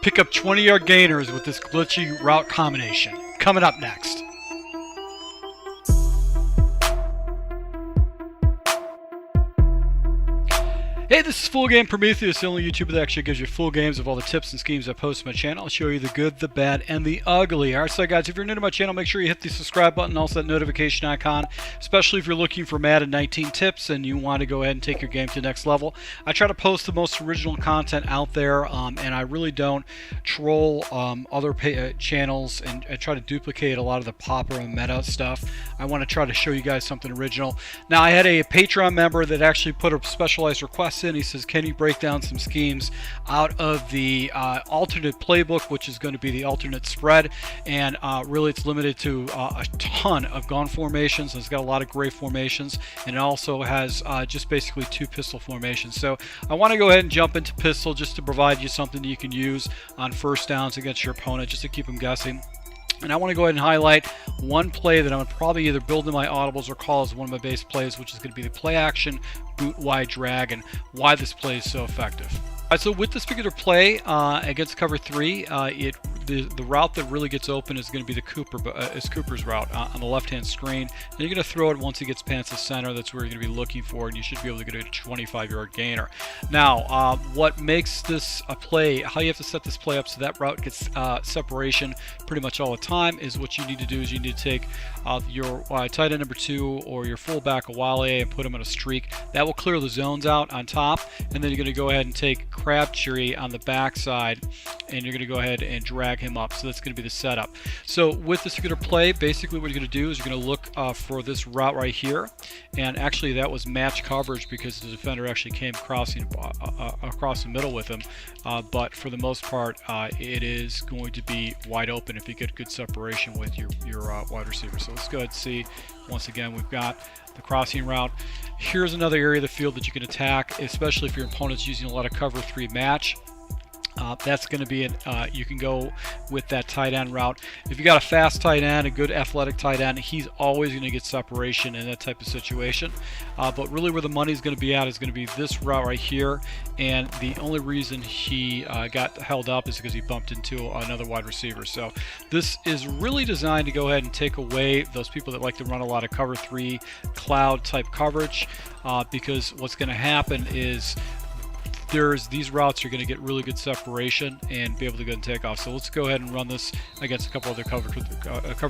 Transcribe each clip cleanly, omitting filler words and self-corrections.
pick up 20-yard gainers with this glitchy route combination. Coming up next. Hey, this is Full Game Prometheus, the only YouTuber that actually gives you full games of all the tips and schemes I post on my channel. I'll show you the good, the bad, and the ugly. Alright, so guys, if you're new to my channel, make sure you hit the subscribe button, also that notification icon, especially if you're looking for Madden 19 tips and you want to go ahead and take your game to the next level. I try to post the most original content out there, and I really don't troll other channels and try to duplicate a lot of the popular and meta stuff. I want to try to show you guys something original. Now, I had a Patreon member that actually put a specialized request in. He says, can you break down some schemes out of the alternate playbook, which is going to be the alternate spread, and really it's limited to a ton of gun formations. It's got a lot of gray formations, and it also has just basically 2 pistol formations. So I want to go ahead and jump into pistol just to provide you something that you can use on first downs against your opponent, just to keep them guessing. And I want to go ahead and highlight one play that I'm going to probably either build in my audibles or call as one of my base plays, which is going to be the play action boot wide drag, and why this play is so effective. All right, so with this particular play against cover 3, the route that really gets open is going to be the Cooper's route on the left-hand screen. And you're going to throw it once he gets past the center. That's where you're going to be looking for, and you should be able to get a 25-yard gainer. Now, what makes this a play, how you have to set this play up so that route gets separation pretty much all the time, is what you need to do is you need to take your tight end number 2 or your fullback Wale and put him on a streak. That will clear the zones out on top, and then you're going to go ahead and take Crabtree on the backside, and you're going to go ahead and drag him up. So that's going to be the setup. So with this particular play, basically what you're going to do is you're going to look for this route right here, and actually that was match coverage because the defender actually came crossing across the middle with him, but for the most part it is going to be wide open if you get good separation with your wide receiver. So let's go ahead and see. Once again, we've got the crossing route. Here's another area of the field that you can attack, especially if your opponent's using a lot of cover 3 match. That's going to be you can go with that tight end route. If you got a fast tight end, a good athletic tight end, he's always going to get separation in that type of situation. But really where the money is going to be at is going to be this route right here, and the only reason he got held up is because he bumped into another wide receiver. So this is really designed to go ahead and take away those people that like to run a lot of cover 3 cloud type coverage, because what's going to happen is these routes are going to get really good separation and be able to go and take off. So let's go ahead and run this against a couple other cover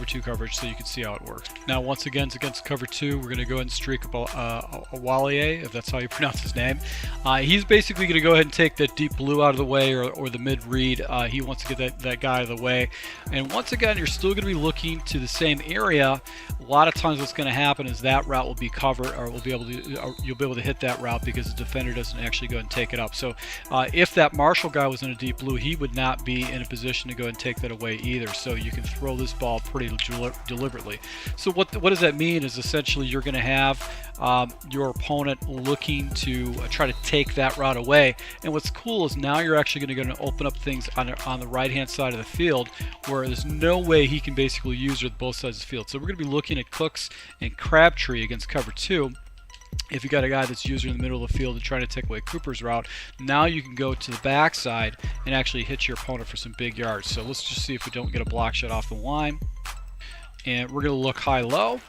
2 coverage so you can see how it works. Now once again, it's against cover 2. We're going to go ahead and streak up a Wale, if that's how you pronounce his name. He's basically going to go ahead and take that deep blue out of the way, or the mid read. He wants to get that guy out of the way. And once again, you're still going to be looking to the same area. A lot of times what's going to happen is that route will be covered, or you'll be able to hit that route because the defender doesn't actually go and take it up. So if that Marshall guy was in a deep blue, he would not be in a position to go and take that away either. So you can throw this ball pretty deliberately. So what does that mean is essentially you're going to have your opponent looking to try to take that route away. And what's cool is now you're actually going to open up things on the right hand side of the field where there's no way he can basically use both sides of the field. So we're going to be looking at Cooks and Crabtree against cover 2. If you got a guy that's user in the middle of the field and trying to take away Cooper's route, now you can go to the backside and actually hit your opponent for some big yards. So let's just see if we don't get a block shot off the line. And we're going to look high-low.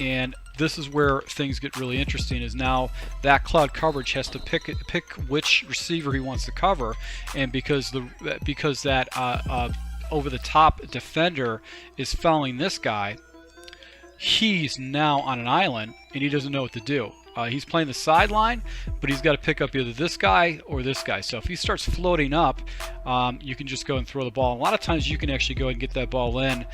And this is where things get really interesting, is now that cloud coverage has to pick which receiver he wants to cover. And because that over-the-top defender is following this guy, he's now on an island and he doesn't know what to do. He's playing the sideline, but he's got to pick up either this guy or this guy. So if he starts floating up, you can just go and throw the ball. And a lot of times you can actually go and get that ball in.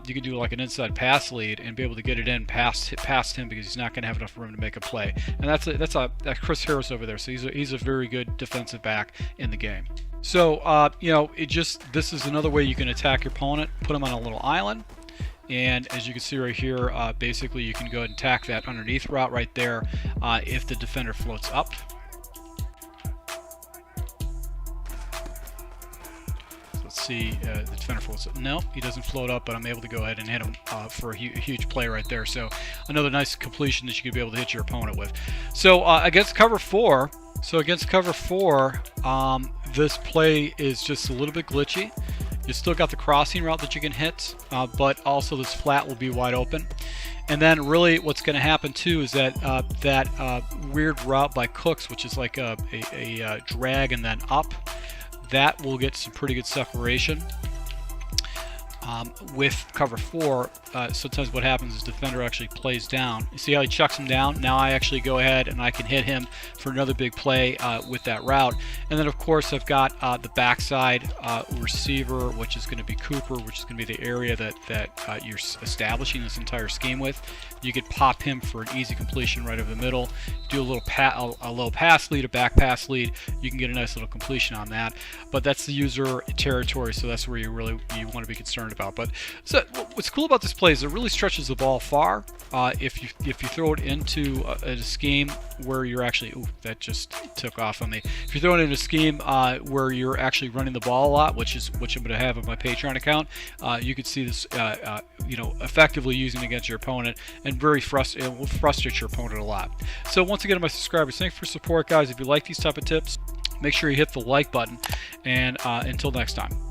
You can do like an inside pass lead and be able to get it in past him because he's not going to have enough room to make a play. And that's Chris Harris over there. So he's a very good defensive back in the game. So this is another way you can attack your opponent. Put him on a little island. And as you can see right here, basically you can go ahead and tack that underneath route right there if the defender floats up. So let's see, the defender floats up. No, he doesn't float up, but I'm able to go ahead and hit him for a huge play right there. So another nice completion that you could be able to hit your opponent with. So against cover 4, this play is just a little bit glitchy. You still got the crossing route that you can hit, but also this flat will be wide open. And then really what's going to happen too is that weird route by Cooks, which is like a drag and then up, that will get some pretty good separation. With cover 4, sometimes what happens is defender actually plays down. You see how he chucks him down? Now I actually go ahead and I can hit him for another big play with that route. And then of course I've got the backside receiver, which is going to be Cooper, which is going to be the area that you're establishing this entire scheme with. You could pop him for an easy completion right over the middle. Do a little low pass lead, a back pass lead. You can get a nice little completion on that. But that's the user territory, so that's where you want to be concerned about. But so what's cool about this play is it really stretches the ball far. If you throw it into a scheme where you're actually, ooh, that just took off on me. If you throw it in a scheme where you're actually running the ball a lot, which I'm going to have on my Patreon account, you could see this, effectively using against your opponent, and it will frustrate your opponent a lot. So once again, to my subscribers, thanks for support, guys. If you like these type of tips, make sure you hit the like button, and until next time.